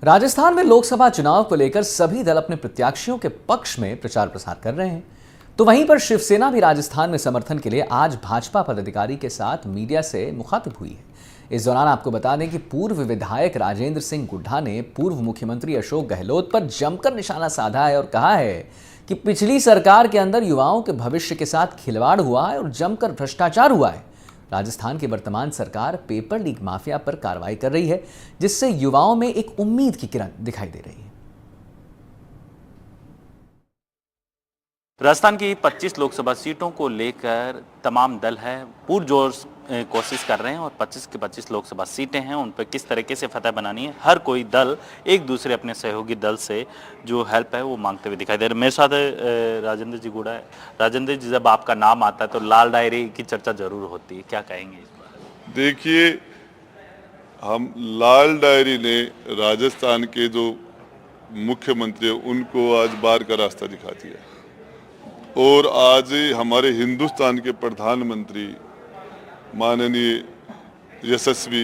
राजस्थान में लोकसभा चुनाव को लेकर सभी दल अपने प्रत्याशियों के पक्ष में प्रचार प्रसार कर रहे हैं। तो वहीं पर शिवसेना भी राजस्थान में समर्थन के लिए आज भाजपा पदाधिकारी के साथ मीडिया से मुखातिब हुई है। इस दौरान आपको बता दें कि पूर्व विधायक राजेंद्र सिंह गुड्ढा ने पूर्व मुख्यमंत्री अशोक गहलोत पर जमकर निशाना साधा है और कहा है कि पिछली सरकार के अंदर युवाओं के भविष्य के साथ खिलवाड़ हुआ है और जमकर भ्रष्टाचार हुआ है। राजस्थान की वर्तमान सरकार पेपर लीक माफिया पर कार्रवाई कर रही है, जिससे युवाओं में एक उम्मीद की किरण दिखाई दे रही है। राजस्थान की 25 लोकसभा सीटों को लेकर तमाम दल है पुरजोर कोशिश कर रहे हैं और 25 की 25 लोकसभा सीटें हैं, उन पर किस तरीके से फतह बनानी है, हर कोई दल एक दूसरे अपने सहयोगी दल से जो हेल्प है वो मांगते हुए दिखाई दे रहे हैं। मेरे साथ राजेंद्र जी गुड़ा है। राजेंद्र जी, जब आपका नाम आता है तो लाल डायरी की चर्चा जरूर होती है, क्या कहेंगे इस बारे? देखिए, हम लाल डायरी ने राजस्थान के जो मुख्यमंत्री है उनको आज बार का रास्ता दिखा दिया और आज हमारे हिंदुस्तान के प्रधानमंत्री माननीय यशस्वी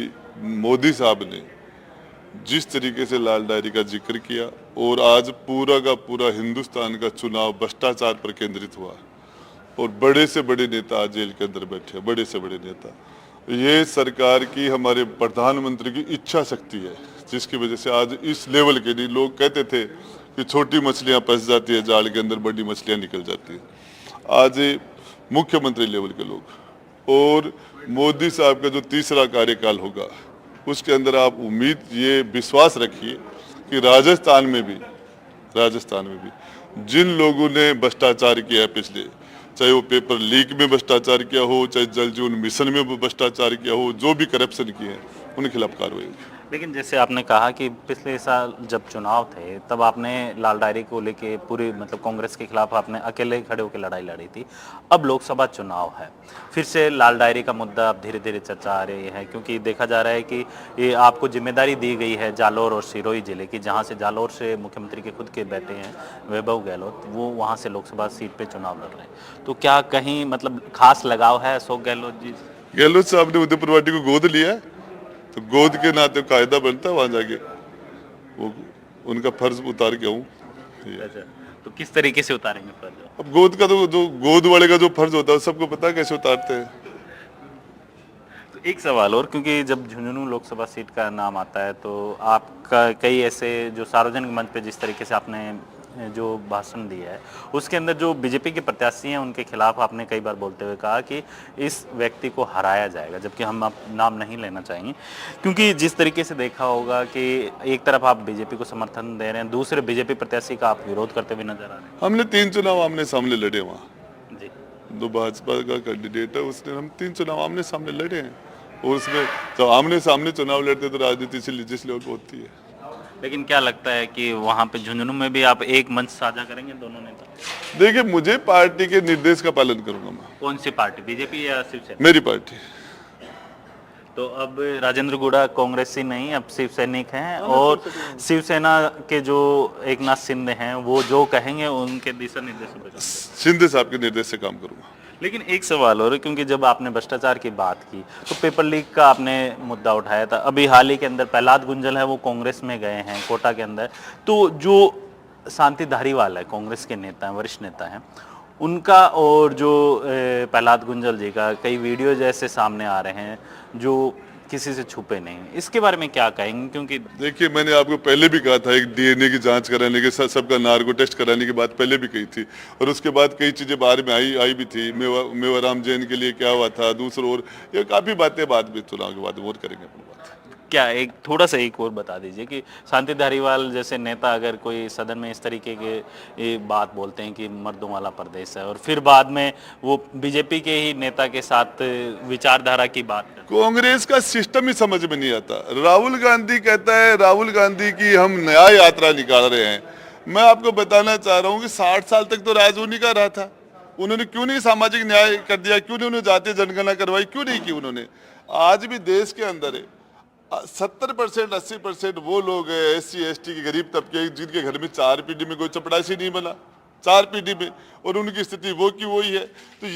मोदी साहब ने जिस तरीके से लाल डायरी का जिक्र किया और आज पूरा का पूरा हिंदुस्तान का चुनाव भ्रष्टाचार पर केंद्रित हुआ और बड़े से बड़े नेता आज जेल के अंदर बैठे, बड़े से बड़े नेता। ये सरकार की, हमारे प्रधानमंत्री की इच्छा शक्ति है जिसकी वजह से आज इस लेवल के लिए लोग कहते थे कि छोटी मछलियां फंस जाती है जाल के अंदर, बड़ी मछलियां निकल जाती है। आज मुख्यमंत्री लेवल के लोग और मोदी साहब का जो तीसरा कार्यकाल होगा उसके अंदर आप उम्मीद, ये विश्वास रखिए कि राजस्थान में भी जिन लोगों ने भ्रष्टाचार किया है पिछले, चाहे वो पेपर लीक में भ्रष्टाचार किया हो, चाहे जल जीवन मिशन में भ्रष्टाचार किया हो, जो भी करप्शन किए हैं उनके खिलाफ कार्रवाई होगी। लेकिन जैसे आपने कहा कि पिछले साल जब चुनाव थे तब आपने लाल डायरी को लेके पूरी कांग्रेस के खिलाफ आपने अकेले खड़े होकर लड़ाई लड़ी थी। अब लोकसभा चुनाव है, फिर से लाल डायरी का मुद्दा अब धीरे धीरे चर्चा आ रही है, क्योंकि देखा जा रहा है कि ये आपको जिम्मेदारी दी गई है जालोर और सिरोही जिले की, जहाँ से जालोर से मुख्यमंत्री के खुद के बेटे हैं वैभव गहलोत, वो वहाँ से लोकसभा सीट पर चुनाव लड़ रहे हैं। तो क्या कहीं खास लगाव है अशोक गहलोत जी? गहलोत साहब ने उदयपुर वाटी को गोद लिया, तो गोद के नाते कायदा बनता है वहां जाके वो उनका फर्ज उतार के आऊं। अच्छा, तो किस तरीके से उतारेंगे फर्ज? अब गोद का तो जो गोद वाले का जो फर्ज होता है सबको पता है कैसे उतारते हैं। तो एक सवाल और, क्योंकि जब झुंझुनू लोकसभा सीट का नाम आता है तो आपका कई ऐसे जो सार्वजनिक मंच पे जिस तरीके से आपने जो भाषण दिया है उसके अंदर जो बीजेपी के प्रत्याशी हैं उनके खिलाफ आपने कई बार बोलते हुए कहा कि इस व्यक्ति को हराया जाएगा, जबकि हम अब नाम नहीं लेना चाहेंगे, क्योंकि जिस तरीके से देखा होगा कि एक तरफ आप बीजेपी को समर्थन दे रहे हैं, दूसरे बीजेपी प्रत्याशी का आप विरोध करते हुए नजर आ रहे हैं। हमने 3 चुनाव आमने सामने लड़े वहाँ जी, जो भाजपा का कैंडिडेट है उसने, हम 3 चुनाव आमने सामने लड़े हैं और उसमें जब आमने सामने चुनाव लड़ते तो राजनीति जिस लेवल पर होती है। लेकिन क्या लगता है कि वहाँ पे झुंझुनू में भी आप एक मंच साझा करेंगे दोनों नेता? देखिए, मुझे पार्टी के निर्देश का पालन करूंगा मैं। कौन सी पार्टी, बीजेपी या शिवसेना? मेरी पार्टी। तो अब राजेंद्र गुड़ा कांग्रेसी नहीं, अब शिव सैनिक हैं और शिवसेना के जो एकनाथ शिंदे हैं वो जो कहेंगे उनके दिशा निर्देशों पर शिंदे साहब के निर्देश से काम करूंगा। लेकिन एक सवाल और, क्योंकि जब आपने भ्रष्टाचार की बात की तो पेपर लीक का आपने मुद्दा उठाया था। अभी हाल ही के अंदर प्रहलाद गुंजल है वो कांग्रेस में गए हैं कोटा के अंदर, तो जो शांति धारीवाल है कांग्रेस के नेता हैं, वरिष्ठ नेता हैं, उनका और जो प्रहलाद गुंजल जी का कई वीडियो जैसे सामने आ रहे हैं जो किसी से छुपे नहीं, इसके बारे में क्या कहेंगे? क्योंकि देखिए, मैंने आपको पहले भी कहा था एक डीएनए की जांच कराने के साथ सबका नार्को टेस्ट कराने की बात पहले भी कही थी और उसके बाद कई चीजें बाहर में आई भी थी। मेवाराम जैन के लिए क्या हुआ था, दूसरों और ये काफी बातें बाद में चुनाव के बाद और करेंगे अपनी बात। क्या एक थोड़ा सा एक और बता दीजिए कि शांति धारीवाल जैसे नेता अगर कोई सदन में इस तरीके के बात बोलते हैं कि मर्दों वाला प्रदेश है और फिर बाद में वो बीजेपी के ही नेता के साथ विचारधारा की बात करते हैं। कांग्रेस का सिस्टम ही समझ में नहीं आता। राहुल गांधी कहता है राहुल गांधी की हम न्याय यात्रा निकाल रहे हैं। मैं आपको बताना चाह रहा हूँ कि 60 साल तक तो राज उन्हीं का रहा था, उन्होंने क्यों नहीं सामाजिक न्याय कर दिया, क्यों नहीं उन्होंने जातीय जनगणना करवाई, क्यों नहीं की उन्होंने? आज भी देश के अंदर है 70% 80% वो लोग हैं SC ST के गरीब तबके जिनके घर में 4 पीढ़ी में कोई चपरासी नहीं बना, 4 पीढ़ी में, और उनकी स्थिति वो की वही है। तो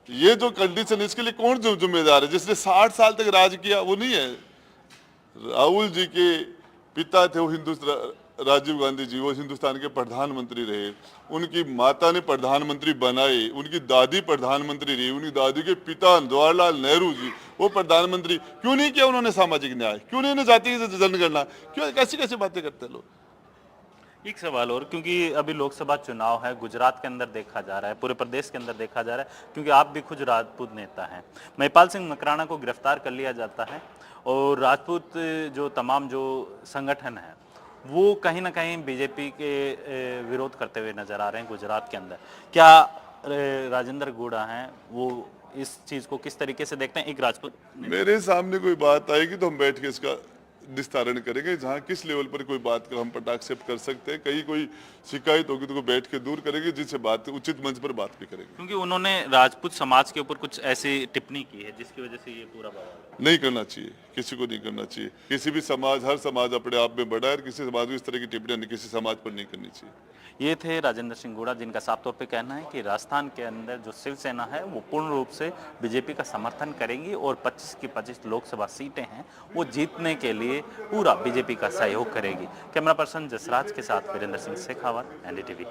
ये जो कंडीशन, इसके लिए कौन जिम्मेदार है? जिसने 60 साल तक राज किया वो नहीं है। राहुल जी के पिता थे वो राजीव गांधी जी, वो हिंदुस्तान के प्रधानमंत्री रहे, उनकी माता ने प्रधानमंत्री बनाए, उनकी दादी प्रधानमंत्री रही, उनकी दादी के पिता जवाहरलाल नेहरू जी वो प्रधानमंत्री। क्यों नहीं किया उन्होंने सामाजिक न्याय? क्यों नहीं जाति जनगणना? क्यों कैसी कैसी बातें करते हैं लोग? एक सवाल और, क्योंकि अभी लोकसभा चुनाव है, गुजरात के अंदर देखा जा रहा है, पूरे प्रदेश के अंदर देखा जा रहा है, क्योंकि आप भी खुद राजपूत नेता हैं। महिपाल सिंह मकराना को गिरफ्तार कर लिया जाता है और राजपूत जो तमाम जो संगठन है वो कहीं ना कहीं बीजेपी के विरोध करते हुए नजर आ रहे हैं गुजरात के अंदर। क्या राजेंद्र गौड़ा हैं वो इस चीज को किस तरीके से देखते हैं एक राजपूत? मेरे सामने कोई बात आएगी तो हम बैठ के इसका निस्तारण करेंगे। जहाँ किस लेवल पर कोई बात का हम पर एक्सेप्ट कर सकते हैं, कहीं कोई शिकायत होगी तो बैठ के दूर करेंगे, जिससे बात उचित मंच पर बात भी करेंगे। क्योंकि उन्होंने राजपूत समाज के ऊपर कुछ ऐसी टिप्पणी की है जिसकी वजह से ये पूरा बवाल नहीं करना चाहिए, किसी को नहीं करना चाहिए। किसी भी समाज, हर समाज अपने आप में बड़ा है, किसी समाज को इस तरह की टिप्पणियां किसी समाज पर नहीं करनी चाहिए। ये थे राजेंद्र सिंह गौड़ा, जिनका साफ तौर पे कहना है कि राजस्थान के अंदर जो शिवसेना है वो पूर्ण रूप से बीजेपी का समर्थन करेगी और 25 की 25 लोकसभा सीटें हैं वो जीतने के लिए पूरा बीजेपी का सहयोग करेगी। कैमरा पर्सन जसराज के साथ वीरेंद्र सिंह शेखावत, एनडीटीवी।